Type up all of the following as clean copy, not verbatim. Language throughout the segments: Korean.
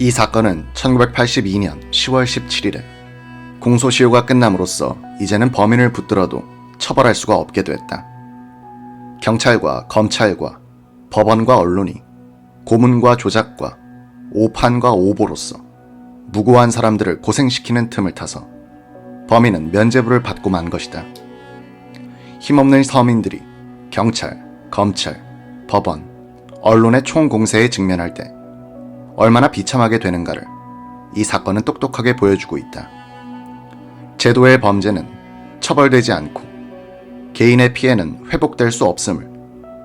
이 사건은 1982년 10월 17일에 공소시효가 끝남으로써 이제는 범인을 붙들어도 처벌할 수가 없게 됐다. 경찰과 검찰과 법원과 언론이 고문과 조작과 오판과 오보로서 무고한 사람들을 고생시키는 틈을 타서 범인은 면죄부를 받고 만 것이다. 힘없는 서민들이 경찰, 검찰, 법원, 언론의 총공세에 직면할 때 얼마나 비참하게 되는가를 이 사건은 똑똑하게 보여주고 있다. 제도의 범죄는 처벌되지 않고 개인의 피해는 회복될 수 없음을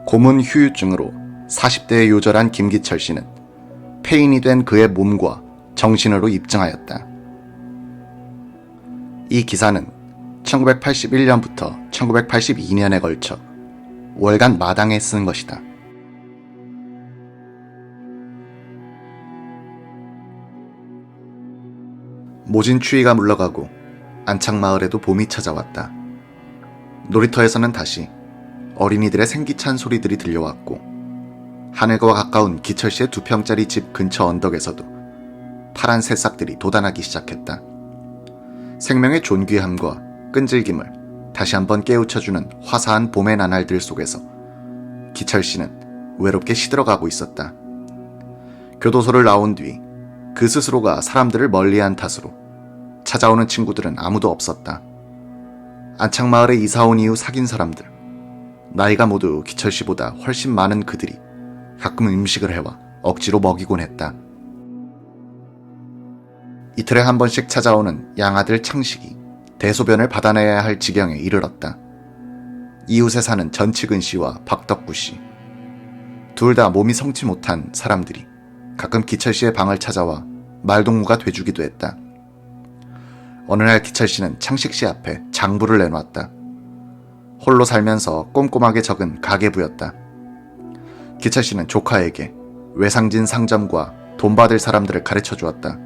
고문 후유증으로 40대에 요절한 김기철 씨는 폐인이 된 그의 몸과 정신으로 입증하였다. 이 기사는 1981년부터 1982년에 걸쳐 월간 마당에 쓴 것이다. 모진 추위가 물러가고 안창마을에도 봄이 찾아왔다. 놀이터에서는 다시 어린이들의 생기찬 소리들이 들려왔고 하늘과 가까운 기철 씨의 2평짜리 집 근처 언덕에서도 파란 새싹들이 돋아나기 시작했다. 생명의 존귀함과 끈질김을 다시 한번 깨우쳐주는 화사한 봄의 나날들 속에서 기철 씨는 외롭게 시들어가고 있었다. 교도소를 나온 뒤 그 스스로가 사람들을 멀리한 탓으로 찾아오는 친구들은 아무도 없었다. 안창마을에 이사온 이후 사귄 사람들, 나이가 모두 기철 씨보다 훨씬 많은 그들이 가끔 음식을 해와 억지로 먹이곤 했다. 이틀에 한 번씩 찾아오는 양아들 창식이 대소변을 받아내야 할 지경에 이르렀다. 이웃에 사는 전치근 씨와 박덕구 씨, 둘 다 몸이 성치 못한 사람들이 가끔 기철 씨의 방을 찾아와 말동무가 돼주기도 했다. 어느 날 기철 씨는 창식 씨 앞에 장부를 내놓았다. 홀로 살면서 꼼꼼하게 적은 가계부였다. 기철 씨는 조카에게 외상진 상점과 돈 받을 사람들을 가르쳐 주었다.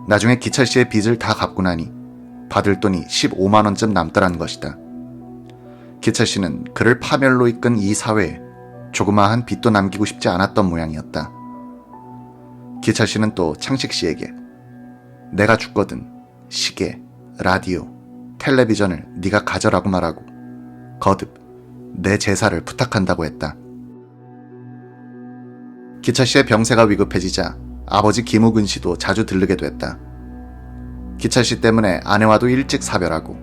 나중에 기철 씨의 빚을 다 갚고 나니 받을 돈이 15만 원쯤 남더란 것이다. 기철 씨는 그를 파멸로 이끈 이 사회에 조그마한 빚도 남기고 싶지 않았던 모양이었다. 기철 씨는 또 창식 씨에게 내가 죽거든 시계, 라디오, 텔레비전을 네가 가져라고 말하고 거듭 내 제사를 부탁한다고 했다. 기철 씨의 병세가 위급해지자 아버지 김우근 씨도 자주 들르게 됐다. 기철 씨 때문에 아내와도 일찍 사별하고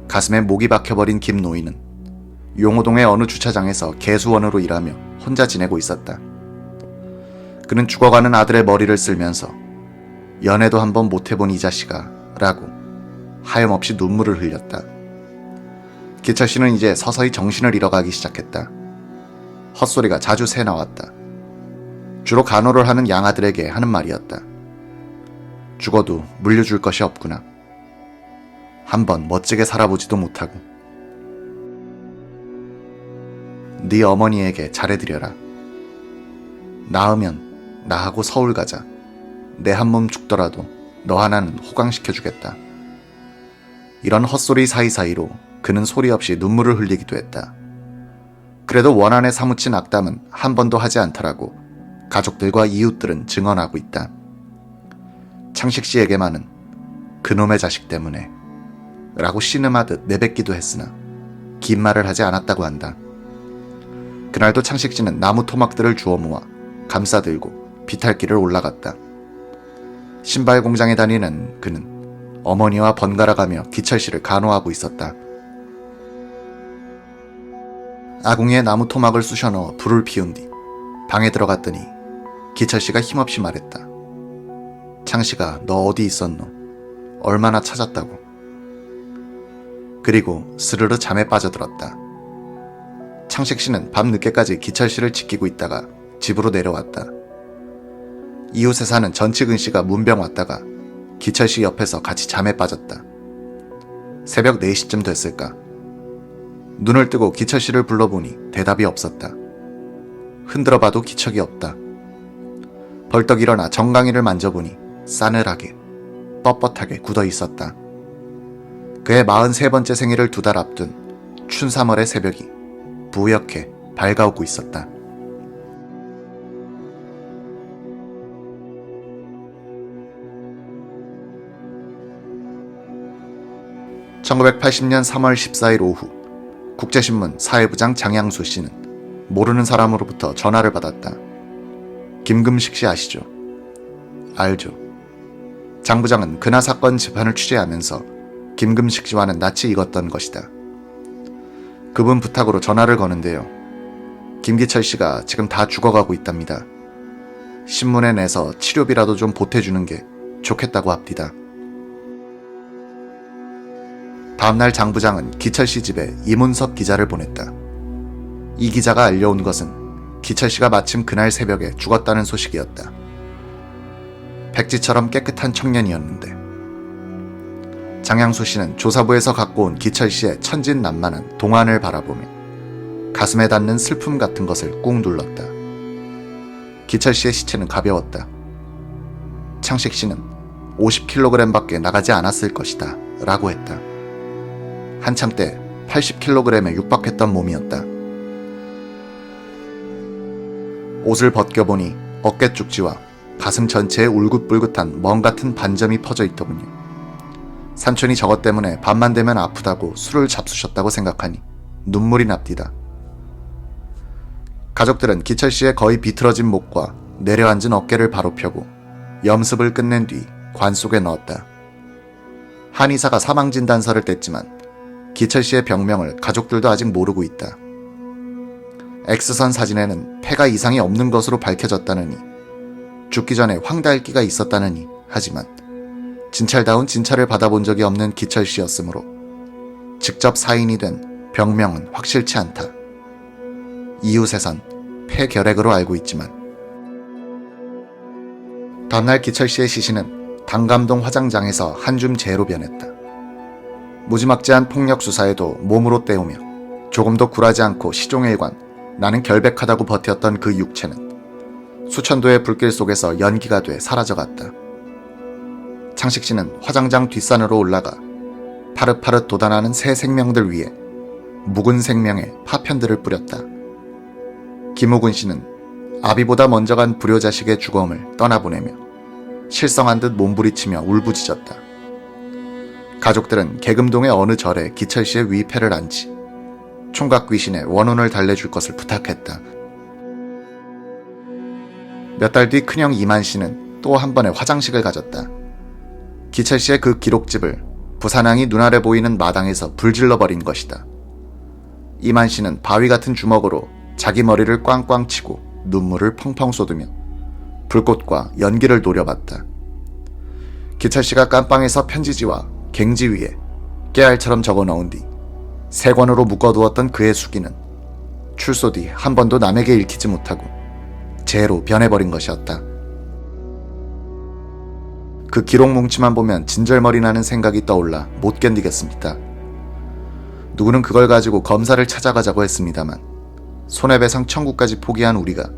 가슴에 목이 박혀버린 김 노인은 용호동의 어느 주차장에서 개수원으로 일하며 혼자 지내고 있었다. 그는 죽어가는 아들의 머리를 쓸면서 연애도 한번 못해본 이 자식아 라고 하염없이 눈물을 흘렸다. 기철 씨는 이제 서서히 정신을 잃어가기 시작했다. 헛소리가 자주 새나왔다. 주로 간호를 하는 양아들에게 하는 말이었다. 죽어도 물려줄 것이 없구나. 한번 멋지게 살아보지도 못하고. 네 어머니에게 잘해드려라. 나으면 나하고 서울 가자. 내 한 몸 죽더라도 너 하나는 호강시켜주겠다. 이런 헛소리 사이사이로 그는 소리 없이 눈물을 흘리기도 했다. 그래도 원한에 사무친 악담은 한 번도 하지 않더라고 가족들과 이웃들은 증언하고 있다. 창식 씨에게만은 그놈의 자식 때문에 라고 신음하듯 내뱉기도 했으나 긴 말을 하지 않았다고 한다. 그날도 창식 씨는 나무 토막들을 주워 모아 감싸들고 비탈길을 올라갔다. 신발 공장에 다니는 그는 어머니와 번갈아가며 기철 씨를 간호하고 있었다. 아궁이에 나무 토막을 쑤셔 넣어 불을 피운 뒤 방에 들어갔더니 기철 씨가 힘없이 말했다. 창식아, 너 어디 있었노? 얼마나 찾았다고. 그리고 스르르 잠에 빠져들었다. 창식 씨는 밤 늦게까지 기철 씨를 지키고 있다가 집으로 내려왔다. 이웃에 사는 전치근 씨가 문병 왔다가 기철 씨 옆에서 같이 잠에 빠졌다. 새벽 4시쯤 됐을까. 눈을 뜨고 기철 씨를 불러보니 대답이 없었다. 흔들어봐도 기척이 없다. 벌떡 일어나 정강이를 만져보니 싸늘하게 뻣뻣하게 굳어 있었다. 그의 43번째 생일을 2달 앞둔 춘3월의 새벽이 부옇게 밝아오고 있었다. 1980년 3월 14일 오후 국제신문 사회부장 장양수 씨는 모르는 사람으로부터 전화를 받았다. 김금식 씨 아시죠? 알죠. 장 부장은 그나 사건 재판을 취재하면서 김금식 씨와는 낯이 익었던 것이다. 그분 부탁으로 전화를 거는데요. 김기철 씨가 지금 다 죽어가고 있답니다. 신문에 내서 치료비라도 좀 보태주는 게 좋겠다고 합디다. 다음날 장 부장은 기철 씨 집에 이문섭 기자를 보냈다. 이 기자가 알려온 것은 기철 씨가 마침 그날 새벽에 죽었다는 소식이었다. 백지처럼 깨끗한 청년이었는데 장양수 씨는 조사부에서 갖고 온 기철 씨의 천진난만한 동안을 바라보며 가슴에 닿는 슬픔 같은 것을 꾹 눌렀다. 기철 씨의 시체는 가벼웠다. 창식 씨는 50kg밖에 나가지 않았을 것이다 라고 했다. 한참 때 80kg에 육박했던 몸이었다. 옷을 벗겨보니 어깨 쪽지와 가슴 전체에 울긋불긋한 멍 같은 반점이 퍼져 있더군요. 삼촌이 저것 때문에 밤만 되면 아프다고 술을 잡수셨다고 생각하니 눈물이 납디다. 가족들은 기철 씨의 거의 비틀어진 목과 내려앉은 어깨를 바로 펴고 염습을 끝낸 뒤 관 속에 넣었다. 한의사가 사망진단서를 뗐지만 기철 씨의 병명을 가족들도 아직 모르고 있다. X선 사진에는 폐가 이상이 없는 것으로 밝혀졌다느니 죽기 전에 황달기가 있었다느니 하지만 진찰다운 진찰을 받아본 적이 없는 기철 씨였으므로 직접 사인이 된 병명은 확실치 않다. 이웃에선 폐결핵으로 알고 있지만 다음날 기철 씨의 시신은 당감동 화장장에서 한줌 재로 변했다. 무지막지한 폭력 수사에도 몸으로 때우며 조금도 굴하지 않고 시종일관 나는 결백하다고 버텼던 그 육체는 수천도의 불길 속에서 연기가 돼 사라져갔다. 창식 씨는 화장장 뒷산으로 올라가 파릇파릇 돋아나는 새 생명들 위에 묵은 생명의 파편들을 뿌렸다. 김호근 씨는 아비보다 먼저 간 불효자식의 죽음을 떠나보내며 실성한 듯 몸부리치며 울부짖었다. 가족들은 계금동의 어느 절에 기철 씨의 위패를 안지 총각 귀신의 원혼을 달래줄 것을 부탁했다. 몇 달 뒤 큰형 이만 씨는 또 한 번의 화장식을 가졌다. 기철 씨의 그 기록집을 부산항이 눈아래 보이는 마당에서 불질러버린 것이다. 이만 씨는 바위 같은 주먹으로 자기 머리를 꽝꽝 치고 눈물을 펑펑 쏟으며 불꽃과 연기를 노려봤다. 기철 씨가 깜빵에서 편지지와 갱지 위에 깨알처럼 적어 넣은 뒤 세 권으로 묶어두었던 그의 수기는 출소 뒤 한 번도 남에게 읽히지 못하고 재로 변해버린 것이었다. 그 기록 뭉치만 보면 진절머리 나는 생각이 떠올라 못 견디겠습니다. 누구는 그걸 가지고 검사를 찾아가자고 했습니다만 손해배상 청구까지 포기한 우리가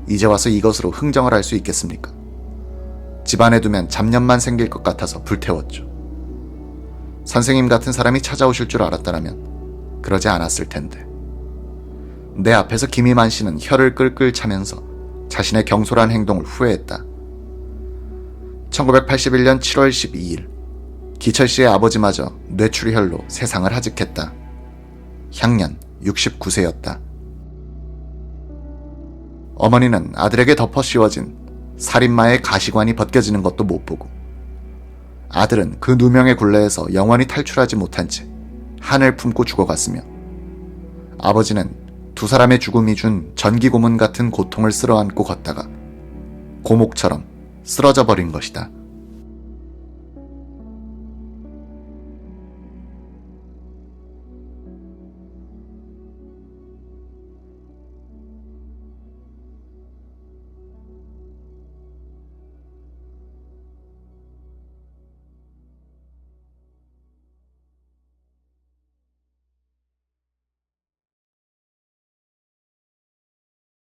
이제 와서 이것으로 흥정을 할 수 있겠습니까? 집안에 두면 잡념만 생길 것 같아서 불태웠죠. 선생님 같은 사람이 찾아오실 줄 알았다면 그러지 않았을 텐데. 내 앞에서 김이만 씨는 혀를 끌끌 차면서 자신의 경솔한 행동을 후회했다. 1981년 7월 12일 기철 씨의 아버지마저 뇌출혈로 세상을 하직했다. 향년 69세였다. 어머니는 아들에게 덮어 씌워진 살인마의 가시관이 벗겨지는 것도 못 보고 아들은 그 누명의 굴레에서 영원히 탈출하지 못한 채 한을 품고 죽어갔으며 아버지는 두 사람의 죽음이 준 전기 고문 같은 고통을 쓸어안고 걷다가 고목처럼 쓰러져 버린 것이다.